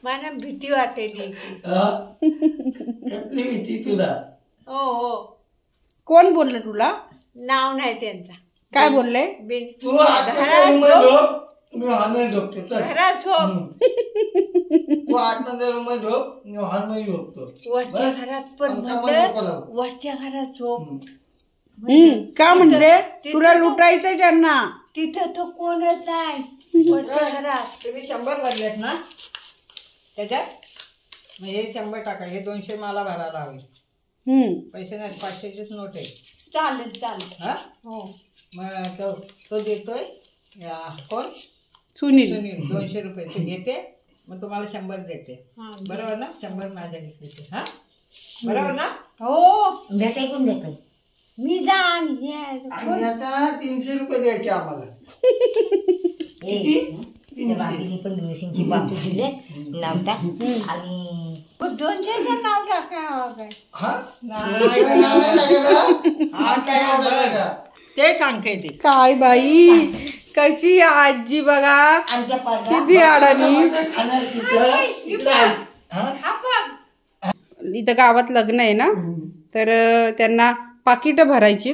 मला भीती वाटेली. कसली भीती तुला? हो हो. कोण बोललं तुला? नाव नाही त्यांचा. काय बोलले? तू आतमध्ये रूममध्ये झोप, मी हॉलमध्ये झोपतो. चल. घरात झोप. तू आतमध्ये रूममध्ये झोप, मी हॉलमध्ये झोपतो. वरच्या घरात पण म्हणलं, वरच्या घरात झोप. का म्हणले? तुला लुटायचंय त्यांना. तिथं तो कोणच नाही वरच्या घरात. तुम्ही 100 भरलेत ना त्याच्यात? मग हे 100 टाका, हे 200 मला भरायला हवे. पैसे नाही, 500चीच नोट आहे. चालेल चालेल. हा हो. मग तो देतोय कोण? सुनील. 200 रुपये ते घेते, मग तुम्हाला 100 देते. बरोबर ना? 100 माझ्या घेतले. हा बरोबर ना? हो. भेटाय कोण देतो? मी जाण. आणि आता 300 रुपये द्यायचे आम्हाला. बाकीने पण दुसरींची बापू दिले नावता आणि 200चं नाव टाका. ते सांगते ते. काय बाई कशी आजी बघा, आमच्या किती अडाणी. इथं गावात लग्न आहे ना, तर त्यांना पाकिट भरायची.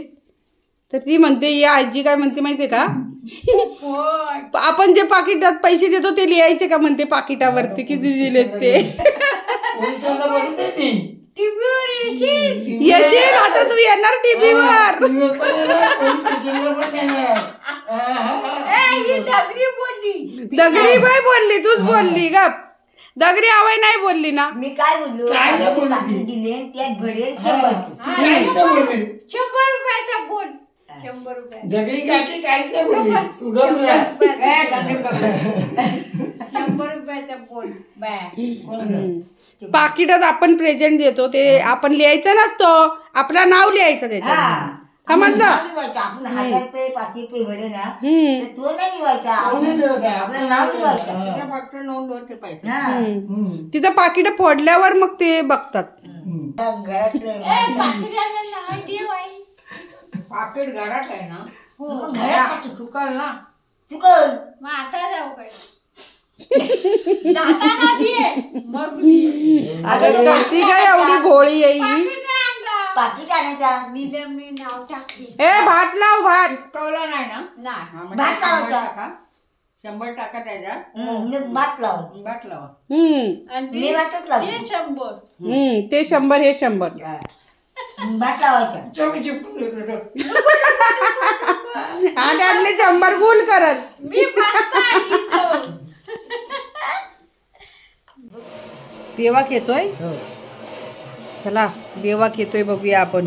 तर ती म्हणते, या आजी काय म्हणते माहितीये का, आपण जे पाकिटात पैसे देतो ते लिहायचे का म्हणते पाकिटावरती किती दिलेत ते. येशील आता तू, येणार टीव्हीवर. दगडी बाई बोलली, तूच बोलली ग. दगडी आवाय नाही बोलली ना. मी काय बोललो? दिले त्यात भरेल 100 रुपयाचा बोल. 100 रुपये. दगडी काठी काहीच नाही बोलली. 100 रुपयाचा बोल. पाकिटात आपण प्रेझेंट देतो ते आपण लिहायचं नसतो, आपलं नाव लिहायचं त्याच्यात. समजलं? आपण 1000 रुपये 500 रुपये भरले ना, तो नाही लिहायचा, आपलं नाव लिहायचं. फक्त नोंद होते पैसे. तिचं पाकिट फोडल्यावर मग ते बघतात. पाकिट घरात आहे ना? हो. घरात चुकल ना? चुकल. मग आता जाऊ काय? जाताना दे. मग दे. आता कशी काय एवढी भोळी येईल. पाकिट आणायचा. मी नाव टाकते. ए भात लाव, भात. चुकवला नाही ना? नाही. भात लावायचा. 100 टाका त्याच्यात. भात लाव. भात लावा. मी भातच लावते. ते 100. ते 100 हे 100. भात लावायचा. आणि आपले 100 गुल करत. मी बसता. देवाक येतोय. चला देवाक येतोय, बघूया आपण.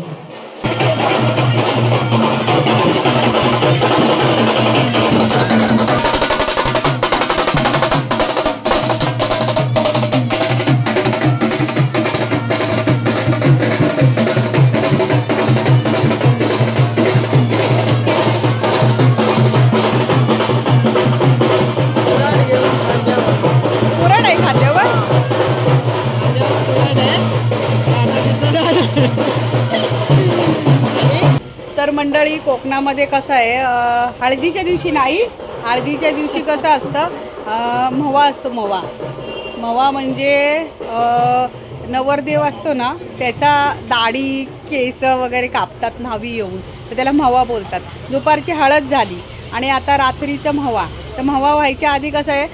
पुरण आहे खाद्यावर. तर मंडळी, कोकणामध्ये कसं आहे, हळदीच्या दिवशी नाही, हळदीच्या दिवशी कसं असतं, मवा असतो. मवा म्हणजे नवरदेव असतो ना, त्याचा दाढी केस वगैरे कापतात न्हावी येऊन, तर त्याला मवा बोलतात. दुपारची हळद झाली आणि आता रात्रीचं मवा. तर मवा व्हायच्या आधी कसं आहे,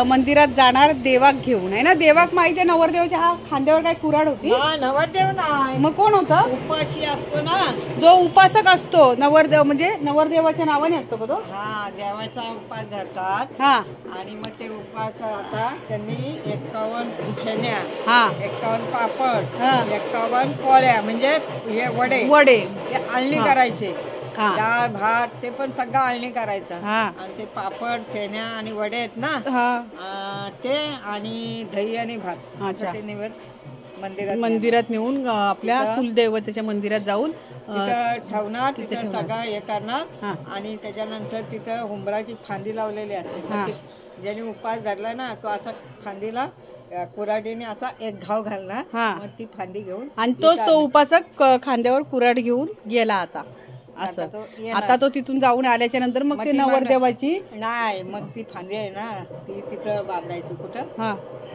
मंदिरात जाणार देवाक घेऊन, आहे ना. देवाक माहिती आहे, नवरदेवाच्या हा खांद्यावर काय कुऱ्हाड होती. नवरदेव नाही, मग कोण होतं? उपाशी असतो ना, जो उपासक असतो. नवरदेव म्हणजे नवरदेवाच्या नावाने असतो का तो? हा, देवाचा उपास धरतात. हा. आणि मग ते उपास आता त्यांनी 51 फेण्या, हा, 51 पापड, हा, 51 पोळ्या म्हणजे हे वडे हे आळणी करायचे. डाळ भात ते पण सगळं आळणी करायचं. आणि ते पापड फेण्या आणि वडे आहेत ना, ते आणि दही आणि भात ते निवेद मंदिरात नेऊन आपल्या कुलदेवतेच्या मंदिरात जाऊन ठेवणार. तिथं सगळं हे करणार. आणि त्याच्यानंतर तिथं हुंबराची फांदी लावलेली असते. ज्याने उपास धरला ना, तो असा फांदीला कुऱ्हाडीने असा एक घाव घालणार. मग ती फांदी घेऊन, आणि तोच तो उपासक खांद्यावर कुऱ्हाड घेऊन गेला आता असं. आता तो तिथून जाऊन आल्याच्या नंतर मग ते नवरदेवाची नाही, मग ती फांदी आहे ना, ती तिथं बांधायची. कुठं?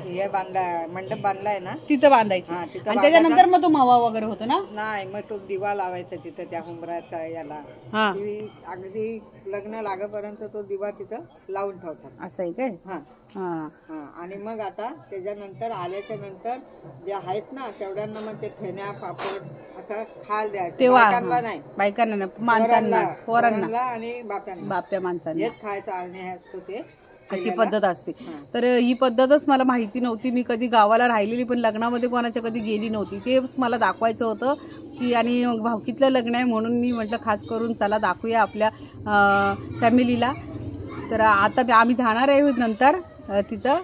हे बांधला मंडप बांधलाय ना तिथं बांधायचं हा, तिथं आणि त्याच्यानंतर मग तो मावा वगैरे होतो ना. नाही मग तो दिवा लावायचा तिथं त्या हुंबराचा याला. हा ती अगदी लग्न लागेपर्यंत तो दिवा तिथं लावून ठेवतात. असं आहे काय. हा हा हा. आणि मग आता त्याच्यानंतर आल्याच्या नंतर जे आहेत ना तेवढ्यांना मग ते फेण्या पापड असं खायला द्यायचं. तेव्हा बायकांना नाही, बायकांना नाही, माणसांना, पोरांना, पोरांना आणि बाप्यांना बाप्या माणसांना हेच खायचं आणि हे असतो ते अशी पद्धत असते. तर ही पद्धतच मला माहिती नव्हती. मी कधी गावाला राहिलेली पण लग्नामध्ये कोणाच्या कधी गेली नव्हती. ते मला दाखवायचं होतं की आणि भावकीतलं लग्न आहे म्हणून मी म्हटलं खास करून चला दाखवूया आपल्या फॅमिलीला. तर आता आम्ही जाणार आहे नंतर तिथं.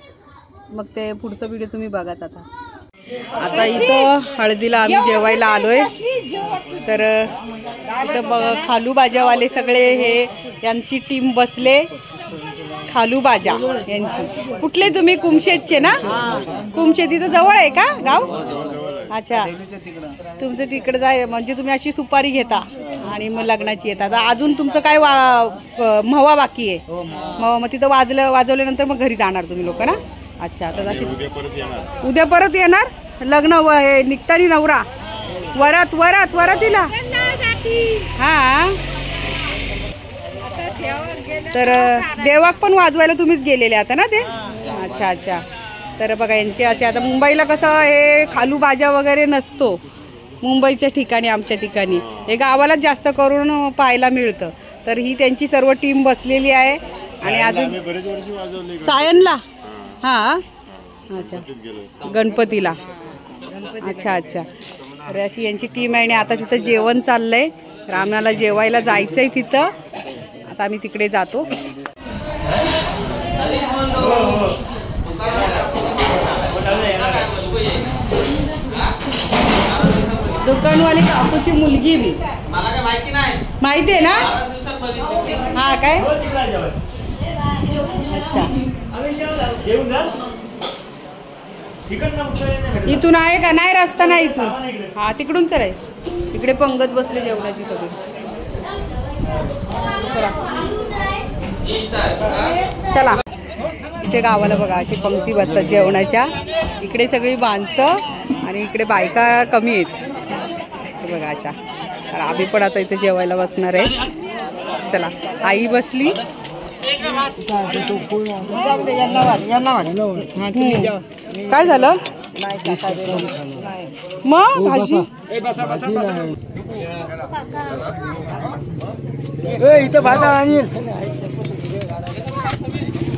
मग ते पुढचं व्हिडिओ तुम्ही बघाच. आता इथं हळदीला आम्ही जेवायला आलोय. तर इथं खालू बाजावाले सगळे हे यांची टीम बसले. खालू बाजा यांची. कुठले तुम्ही? कुमशेतचे ना? कुमशेत तिथं जवळ आहे का गाव? अच्छा तुमचं तिकडे जाय म्हणजे तुम्ही अशी सुपारी घेता आणि मग लग्नाची येतात. अजून तुमचं काय म्हवा बाकी आहे? मग तिथं वाजवल्यानंतर मग घरी जाणार तुम्ही लोक ना? अच्छा तर अशी उद्या परत येणार. लग्न निघतानी नवरा वरात वरात वरातीला. हा तर देवाक पण वाजवायला तुम्हीच गेलेले आता ना ते? अच्छा अच्छा. तर बघा यांचे असे आता मुंबईला कसं हे खालू बाजा वगैरे नसतो मुंबईच्या ठिकाणी. आमच्या ठिकाणी हे गावालाच जास्त करून पाहायला मिळतं. तर ही त्यांची सर्व टीम बसलेली आहे. आणि अजून सायनला हा अच्छा गणपतीला. अच्छा अच्छा. तर अशी यांची टीम आहे. आणि आता तिथं जेवण चाललंय. रामनाला जेवायला जायचंय तिथं. आता आम्ही तिकडे जातो. दुकानवाली काकूची मुलगी बी मला काय माहिती नाही. माहिती आहे ना? हा काय. अच्छा इथून आहे का? नाही रस्ता नाही इथून. हा तिकडून चल आहे. इकडे पंगत बसले जेवणाची सगळी. चला इथे गावाला बघा अशी पंक्ती बसतात जेवणाच्या. इकडे सगळी माणसं आणि इकडे बायका कमी आहेत बघा. अच्छा तर आम्ही पण आता इथे जेवायला बसणार आहे. चला आई बसली. काय झालं मग? भाजी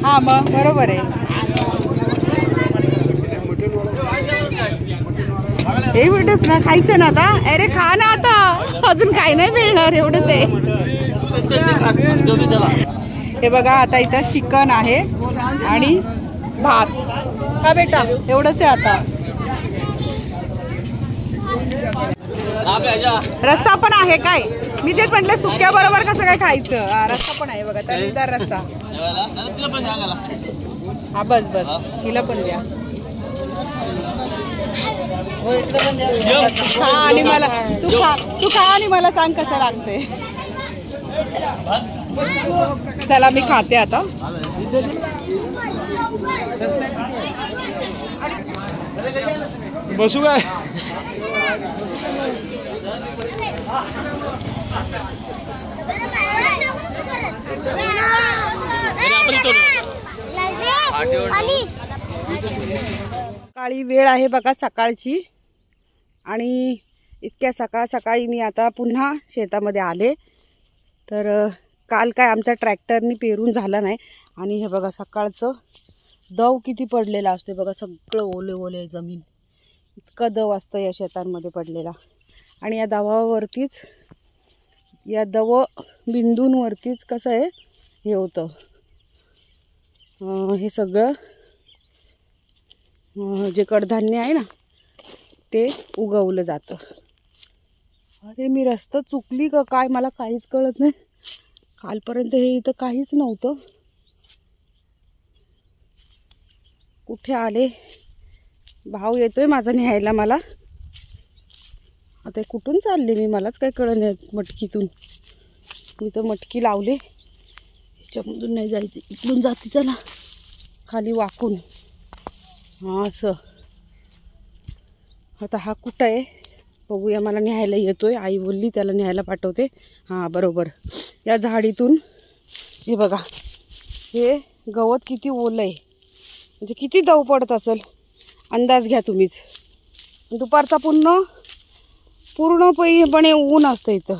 हा मग बरोबर आहे. एवढंच ना खायचं ना आता? अरे खा ना आता. अजून काय नाही मिळणार एवढंच आहे. हे बघा आता इथं चिकन आहे आणि भात. का बेटा एवढंच आहे आता. रस्सा पण आहे काय? मी तेच म्हटलं सुक्या बरोबर कसं काय खायचं. रस्सा पण आहे बघा. तर्रीदार रस्सा. हा बस बस हिला पण द्या. खा आणि मला तू खा आणि मला सांग कसं लागते. चला मी खाते आता. बसू काय? सकाळी वेळ आहे बघा सकाळची. आणि इतक्या सकाळ सकाळी मी आता पुन्हा शेतामध्ये आले. तर काल काय आमच्या ट्रॅक्टरनी पेरून झाला नाही. आणि हे बघा सकाळचं दव किती पडलेला असते बघा. सगळं ओले ओले जमीन. इतका दव असतं या शेतांमध्ये पडलेला. आणि या दवावरतीच या दव बिंदूंवरतीच कसं आहे हे होतं. हे सगळं जे कडधान्य आहे ना ते उगवलं जातं. अरे मी रस्ता चुकली का काय मला काहीच कळत नाही. कालपर्यंत हे इथं काहीच नव्हतं. कुठे आले? भाऊ येतोय माझा न्यायला मला. आता कुठून चालले मी मलाच काही कळत नाही. मटकीतून मी तर मटकी लावले. ह्याच्यामधून नाही जायचं इकडून जाते. चला खाली वाकून. हां असं. आता हा कुठं आहे बघूया. मला न्यायला येतोय. आई बोलली त्याला न्यायला पाठवते. हां बरोबर. या झाडीतून हे बघा, हे गवत किती ओलं आहे, म्हणजे किती दव पडत असेल अंदाज घ्या तुम्हीच. दुपारचा पूर्णपणे ऊन असतं इथं.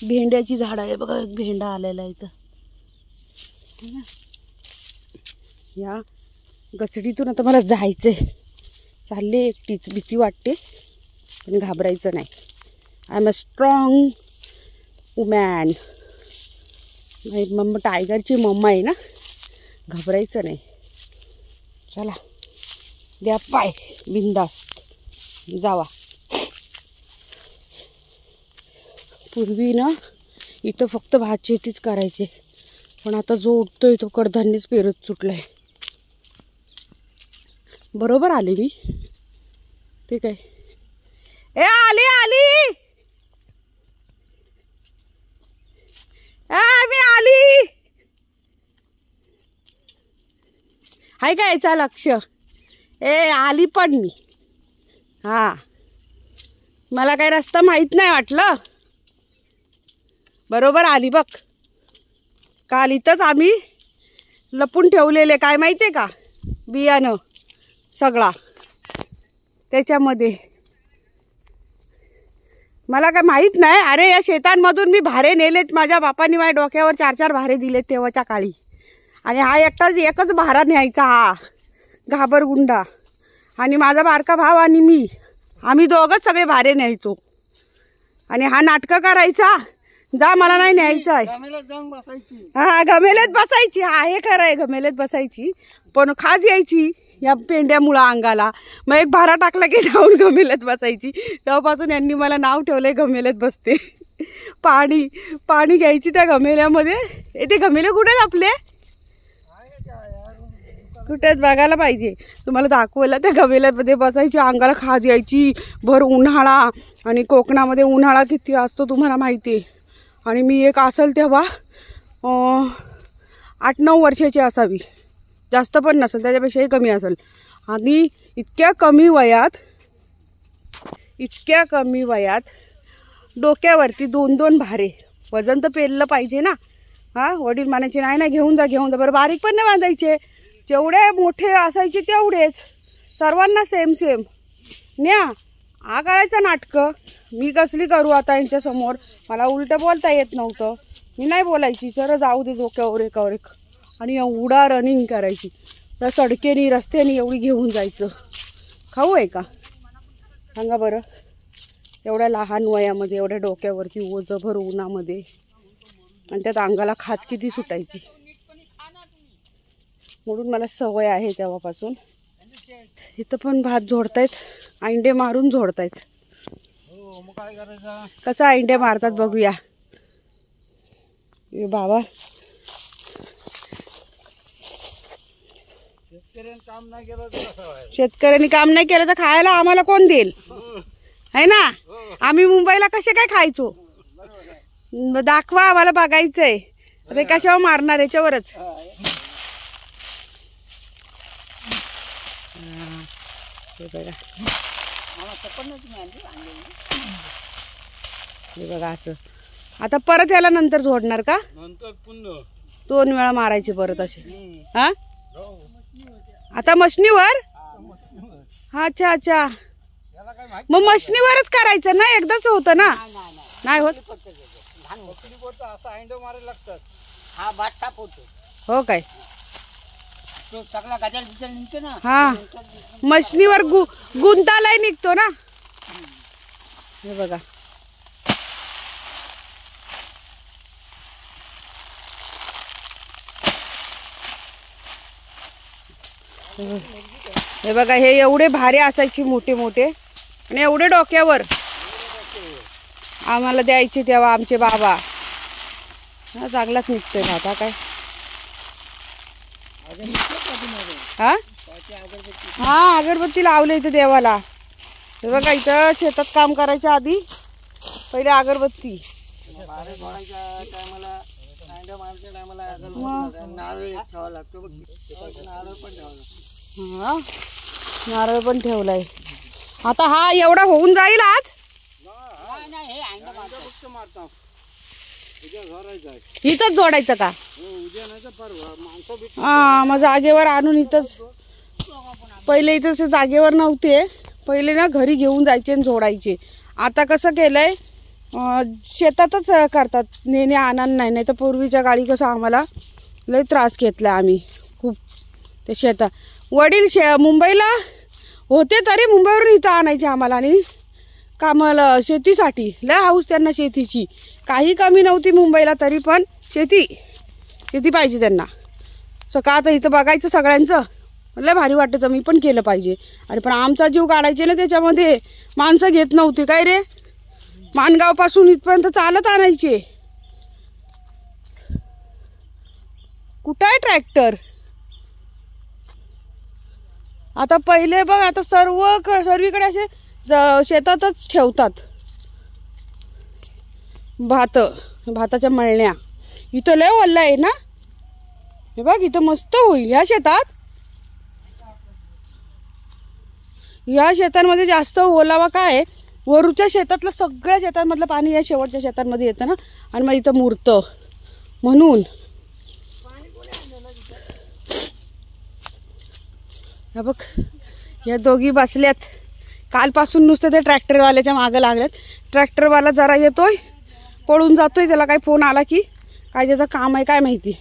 भेंड्याची झाडं आहे बघा, एक भेंडा आलेला आहे इथं. या गचडीतून आता मला जायचंय. चालले एकटीच, भीती वाटते पण घाबरायचं नाही. I am a strong woman. Mama टायगरची मम्मा आहे ना, घाबरायचं नाही. चला द्या पाय बिंदास्त जावा. पूर्वी ना इथं फक्त भात शेतीच करायचे, पण आता जो उठतोय तो कडधान्यच पेरत सुटलाय. बरोबर आले मी. ते काय ए आली आली मी आली. हाय काय याचा लक्ष. ए आली पण मी. हा मला काही रस्ता माहित नाही वाटलं. बरोबर आली बघ. काल इथंच आम्ही लपून ठेवलेले काय माहिती आहे का, बियाणं सगळा त्याच्यामध्ये. मला काय माहीत नाही. अरे या शेतांमधून मी भारे नेलेत. माझ्या बापाने माझ्या डोक्यावर 4-4 भारे दिलेत तेव्हाच्या काळी. आणि हा एकच भारा न्यायचा, हा घाबरगुंडा. आणि माझा बारका भाव आणि मी, आम्ही दोघंच सगळे भारे न्यायचो. आणि हा नाटकं करायचा, जा मला नाही न्यायचं आहे. हा गमेलेत बसायची. हा हे खरं आहे, गमेलेत बसायची. पण खाज यायची या पेंड्यामुळं अंगाला. मग एक भारा टाकला की जाऊन गमेलेत बसायची. तेव्हापासून यांनी मला नाव ठेवलंय गमेलेत बसते. पाणी घ्यायची त्या गमेल्यामध्ये. ते गमेले कुठे आहेत आपले, कुठे आहेत बघायला पाहिजे. तुम्हाला दाखवलं त्या गमेल्यामध्ये बसायची. अंगाला खाज यायची. भर उन्हाळा. आणि कोकणामध्ये उन्हाळा किती असतो तुम्हाला माहिती आहे. आणि मी एक असेल तेव्हा 8-9 वर्षाची असावी, जास्त पण नसेल, त्याच्यापेक्षाही कमी असेल. आणि इतक्या कमी वयात डोक्यावरती 2-2 भारे. वजन तर पेरलं पाहिजे ना. हां वडील म्हणायचे नाही घेऊन जा. बरं बारीक पण नाही बांधायचे, जेवढे मोठे असायचे तेवढेच सर्वांना सेम न्या. हा करायचं नाटकं. मी कसली करू आता यांच्यासमोर. मला उलटं बोलता येत नव्हतं. मी नाही बोलायची, सर जाऊ दे डोक्यावर एकावर एक. आणि एवढा रनिंग करायची तर सडकेनी रस्त्याने एवढी घेऊन जायचं. खाऊ आहे का सांगा बरं. एवढ्या लहान वयामध्ये एवढ्या डोक्यावरती ओझं भर उन्हामध्ये. आणि त्यात अंगाला खाज किती सुटायची. म्हणून मला सवय आहे तेव्हापासून. इथं पण भात झोडतायत, आंडे मारून झोडतायत. कसं आंडे मारतात बघूया. बाबा शेतकऱ्यांनी काम नाही केलं तर खायला आम्हाला कोण देईल, है ना. आम्ही मुंबईला कसे काय खायचो, दाखवा आम्हाला, बघायचंय. ते कशावर मारणार याच्यावरच. हे बघा असं. आता परत याला नंतर जोडणार का, 2 वेळा मारायचे परत असे. हा आता मशनीवर. अच्छा मग मशनीवरच करायचं ना, एकदाच होतं ना. नाही होत. हो काय. हा मशनीवर गुंतालाय निघतो ना. हे बघा हे बघा. हे एवढे भारे असायचे मोठे मोठे आणि एवढे डोक्यावर आम्हाला द्यायचे तेव्हा आमचे बाबा. चांगलाच निघतोय आता काय. हा अगरबत्ती लावले इथं देवाला. हे बघा इथं शेतात काम करायच्या आधी पहिले अगरबत्ती. नारळ पण ठेवलाय. आता हा एवढा होऊन जाईल आज. इथंच जोडायचं का? हा मग जागेवर आणून इथंच. पहिले इथं जागेवर नव्हते, पहिले ना घरी घेऊन जायचे आणि जोडायचे. आता कसं केलंय शेतातच करतात, नेणे आणा नाही तर पूर्वीच्या काळी कसं आम्हाला लय त्रास घेतला आम्ही खूप ते शेतात. वडील मुंबईला होते तरी मुंबईवरून इथं आणायचे आम्हाला आणि कामाला शेतीसाठी. लय हाऊस त्यांना शेतीची, काही कमी नव्हती मुंबईला तरी पण शेती पाहिजे त्यांना. सकाळ आता इथं बघायचं सगळ्यांचं लय भारी वाटायचं, मी पण केलं पाहिजे. अरे पण आमचा जीव काढायचे ना त्याच्यामध्ये, माणसं घेत नव्हती काय रे. माणगाव पासून इथपर्यंत चालत आणायचे. कुठं आहे ट्रॅक्टर? आता पहिले बघ, आता सर्वीकडे असे शेतातच ठेवतात भाताच्या मळण्या. इथं लय ओल्ला आहे ना, हे बघ इथं मस्त होईल. या शेतांमध्ये जास्त ओलावा काय, वरूच्या शेतातलं सगळ्या शेतांमधलं पाणी या शेवटच्या शेतांमध्ये येतं ना, आणि मग इथं मुरतं म्हणून. हा बघ या दोघी बसल्यात, कालपासून नुसतं ते ट्रॅक्टरवाल्याच्या मागं लागल्यात. ट्रॅक्टरवाला जरा येतोय पळून जातोय, त्याला काय फोन आला की काय त्याचं काम आहे काय माहिती.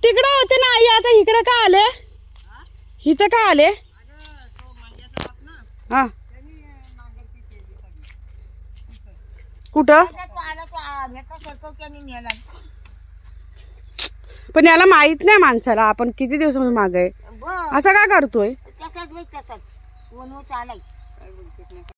तिकडं होते ना आई, आता इकडं का आले? इथं का आले? हा कुठं? पण याला माहित नाही माणसाला आपण किती दिवसापासून मागे आहे, असं का करतोय?